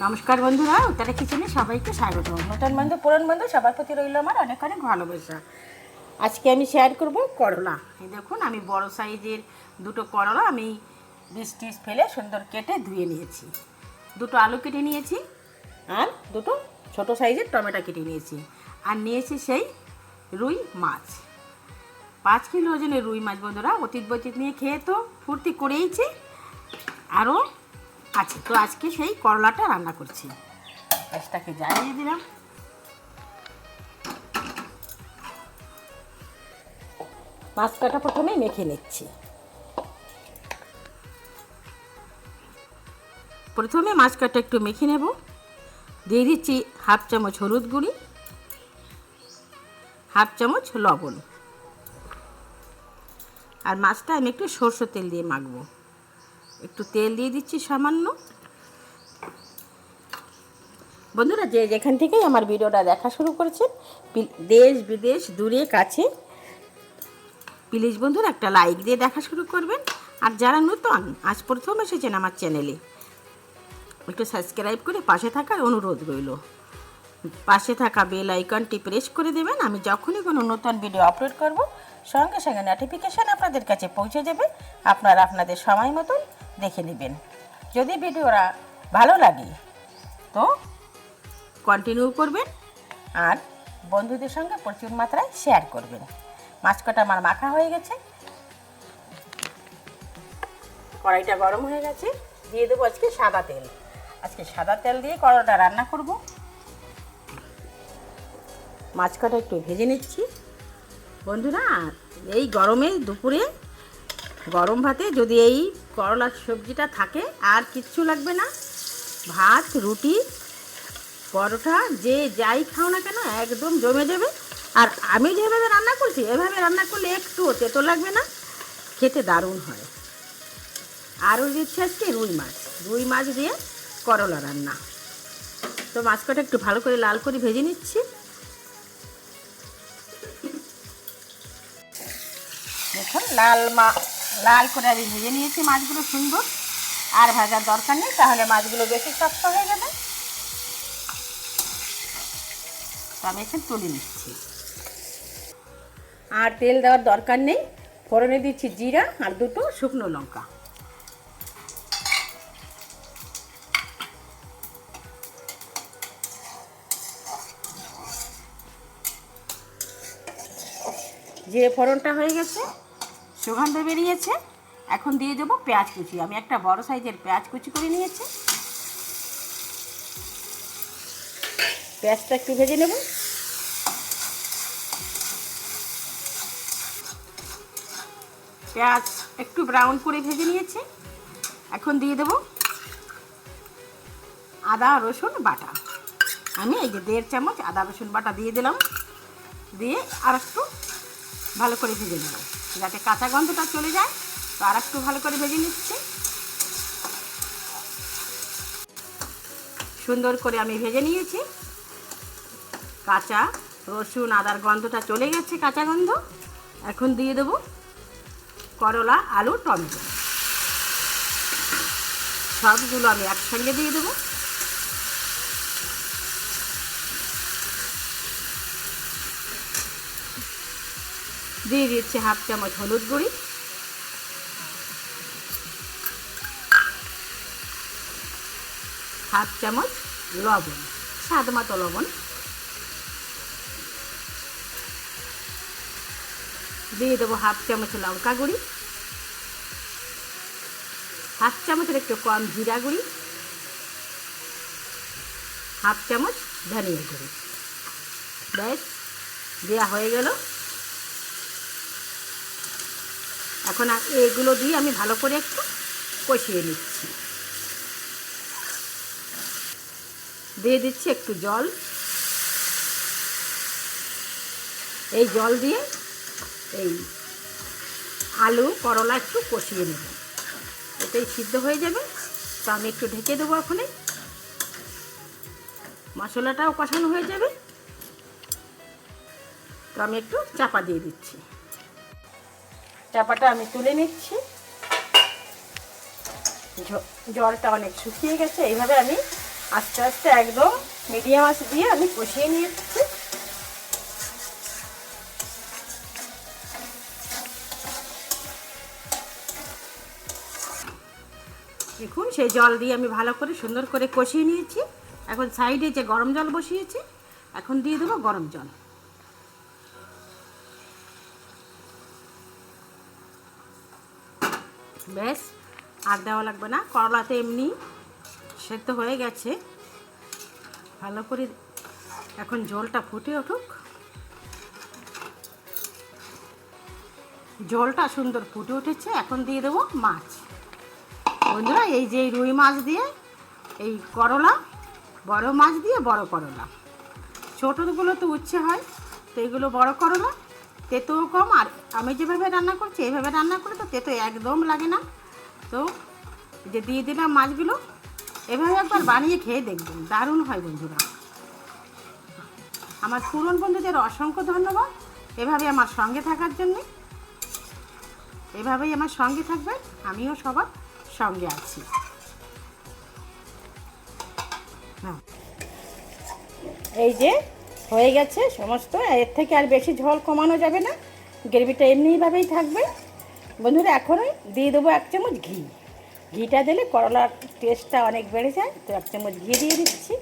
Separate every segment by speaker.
Speaker 1: নমস্কার বন্ধুরা, উত্তরা কিচেনে সবাইকে স্বাগত। নতুন বন্ধু পুরনো বন্ধু সবার প্রতি রইল আমার অনেক অনেক ভালোবাসা। আজকে আমি শেয়ার করব করলা। এই দেখুন, আমি বড় সাইজের দুটো করলা আমি বীজ টিজ ফেলে সুন্দর কেটে ধুয়ে নিয়েছি। দুটো আলু কেটে নিয়েছি আর দুটো ছোট সাইজের টমেটো কেটে নিয়েছি। আর নিয়েছি সেই রুই মাছ, 5 কিলো ওজনের রুই মাছ। বন্ধুরা, অতীত বতীত নিয়ে খেয়ে তো ফুর্তি করেইছি, আরও আছে। তো আজকে সেই করলাটা রান্না করছি। গ্যাসটাকে জ্বালিয়ে দিলাম। মাছটা প্রথমে মেখে নিচ্ছি। প্রথমে মাছটা একটু মেখে নেব। দিয়ে দিচ্ছি হাফ চামচ হলুদ গুঁড়ি, হাফ চামচ লবণ। আর মাছটা আমি একটু সরষের তেল দিয়ে মাখবো। একটু তেল দিয়ে দিচ্ছি সামান্য। বন্ধুরা, যে যেখান থেকেই আমার ভিডিওটা দেখা শুরু করেছেন, দেশ বিদেশ দূরে কাছে, প্লিজ বন্ধুরা একটা লাইক দিয়ে দেখা শুরু করবেন। আর যারা নতুন আজ প্রথম এসেছেন আমার চ্যানেলে, একটু সাবস্ক্রাইব করে পাশে থাকার অনুরোধ রইল। পাশে থাকা বেল আইকনটি প্রেস করে দেবেন। আমি যখনই কোনো নতুন ভিডিও আপলোড করব, সঙ্গে সঙ্গে নোটিফিকেশান আপনাদের কাছে পৌঁছে যাবে। আপনারা আপনাদের সময় মতন দেখে নেবেন। যদি ভিডিওটা ভালো লাগে তো কন্টিনিউ করবেন আর বন্ধুদের সঙ্গে প্রচুর মাত্রায় শেয়ার করবেন। মাছ কটা আমার মাখা হয়ে গেছে, কড়াইটা গরম হয়ে গেছে। দিয়ে দেবো আজকে সাদা তেল। আজকে সাদা তেল দিয়ে করলাটা রান্না করব। মাছ কটা একটু ভেজে নিচ্ছি। বন্ধুরা, এই গরমে দুপুরে গরম ভাতে যদি এই করলার সবজিটা থাকে, আর কিচ্ছু লাগবে না। ভাত, রুটি, পরোটা, যে যাই খাও না কেন একদম জমে যাবে। আর আমি যেভাবে রান্না করছি, এভাবে রান্না করলে একটুও তেতো লাগবে না, খেতে দারুণ হয়। আরও দিচ্ছি আজকে রুই মাছ দিয়ে করলা রান্না। তো মাছ কটা একটু ভালো করে লাল করে ভেজে নিচ্ছি। দেখুন, লাল করে আমি ভেজে নিয়েছি মাছগুলো সুন্দর। আর ভাজার দরকার নেই, তাহলে মাছগুলো বেশি শক্ত হয়ে যাবে। তো আমি এখন তুলে নিচ্ছি। আর তেল দেওয়ার দরকার নেই। ফোড়নে দিচ্ছি জিরা আর দুটো শুকনো লঙ্কা। জিরে ফোড়নটা হয়ে গেছে, সুগন্ধ বেরিয়েছে। এখন দিয়ে দেবো পেঁয়াজ কুচি। আমি একটা বড় সাইজের পেঁয়াজ কুচি করে নিয়েছি। পেঁয়াজটা একটু ভেজে নেব। পেঁয়াজ একটু ব্রাউন করে ভেজে নিয়েছি। এখন দিয়ে দেব আদা রসুন বাটা। আমি এই যে 1.5 চামচ আদা রসুন বাটা দিয়ে দিলাম। দিয়ে আর একটু ভালো করে ভেজে নেব, যাতে কাঁচা গন্ধটা চলে যায়। তো আর একটু ভালো করে ভেজে নিচ্ছি। সুন্দর করে আমি ভেজে নিয়েছি। কাঁচা রসুন আদার গন্ধটা চলে গেছে, কাঁচা গন্ধ। এখন দিয়ে দেব করলা, আলু, টমেটো সবগুলো আমি একসঙ্গে দিয়ে দেব। দিয়ে দিচ্ছি হাফ চামচ হলুদ গুঁড়ি, হাফ চামচ লবণ, স্বাদ মতো লবণ। দিয়ে দেবো হাফ চামচ লঙ্কা গুঁড়ি, হাফ চামচের একটু কম জিরা গুঁড়ি, হাফ চামচ ধনিয়া গুঁড়ি। ব্যাস, দেওয়া হয়ে গেল। এখন এগুলো দিয়ে আমি ভালো করে একটু কষিয়ে নিচ্ছি। দিয়ে দিচ্ছি একটু জল। এই জল দিয়ে এই আলু করলা একটু কষিয়ে নেব, এটাই সিদ্ধ হয়ে যাবে। তো আমি একটু ঢেকে দেবো। এখনই মশলাটাও কষানো হয়ে যাবে। তো আমি একটু চাপা দিয়ে দিচ্ছি। চাপাটা আমি তুলে নিচ্ছি। জলটা অনেক শুকিয়ে গেছে। এইভাবে আমি আস্তে আস্তে একদম মিডিয়াম আঁচ দিয়ে আমি কষিয়ে নিয়েছি। দেখুন সেই জল দিয়ে আমি ভালো করে সুন্দর করে কষিয়ে নিয়েছি। এখন সাইডে যে গরম জল বসিয়েছি, এখন দিয়ে দেবো গরম জল। ব্যাস, আর দেওয়া লাগবে না, করলাতে এমনি সেদ্ধ হয়ে গেছে। ভালো করে এখন ঝোলটা ফুটে উঠুক। ঝোলটা সুন্দর ফুটে উঠেছে, এখন দিয়ে দেবো মাছ। বন্ধুরা, এই যে রুই মাছ দিয়ে এই করলা, বড় মাছ দিয়ে বড় করলা, ছোটোগুলো তো উচ্ছে হয়, তো এইগুলো বড় করলা, তেঁতোও কম। আর আমি যেভাবে রান্না করছি এইভাবে রান্না করে তো তেঁতো একদম লাগে না। তো যে দিয়ে দিলাম মাছগুলো, এভাবে একবার বানিয়ে খেয়ে দেখবেন, দারুণ হয় বন্ধুরা। আমার পুরন বন্ধুদের অসংখ্য ধন্যবাদ এভাবে আমার সঙ্গে থাকার জন্যে। এভাবেই আমার সঙ্গে থাকবেন, আমিও সবার সঙ্গে আছি। হ্যাঁ, এই যে হয়ে গেছে সমস্ত। এর থেকে আর বেশি ঝোল কমানো যাবে না, গ্রেভিটা এমনিভাবেই থাকবে বন্ধুরা। এখনই দিয়ে দেবো 1 চামচ ঘি। ঘিটা দিলে করলার টেস্টটা অনেক বেড়ে যায়, তো 1 চামচ ঘি দিয়ে দিচ্ছি।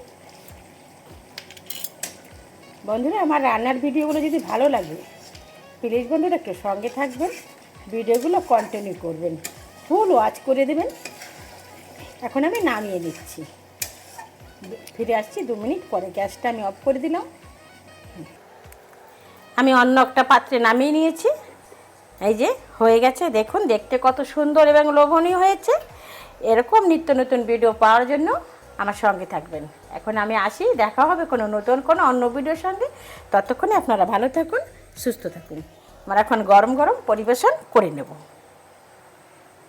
Speaker 1: বন্ধুরা, আমার রান্নার ভিডিওগুলো যদি ভালো লাগে প্লিজ বন্ধুরা একটু সঙ্গে থাকবেন, ভিডিওগুলো কন্টিনিউ করবেন, ফুল ওয়াচ করে দেবেন। এখন আমি নামিয়ে নিচ্ছি, ফিরে আসছি 2 মিনিট পরে। গ্যাসটা আমি অফ করে দিলাম। আমি অন্য একটা পাত্রে নামিয়ে নিয়েছি। এই যে হয়ে গেছে, দেখুন দেখতে কত সুন্দর এবং লোভনীয় হয়েছে। এরকম নিত্য নতুন ভিডিও পাওয়ার জন্য আমার সঙ্গে থাকবেন। এখন আমি আসি, দেখা হবে কোনো নতুন কোনো অন্য ভিডিওর সঙ্গে। ততক্ষণে আপনারা ভালো থাকুন, সুস্থ থাকুন। আমরা এখন গরম গরম পরিবেশন করে নেব।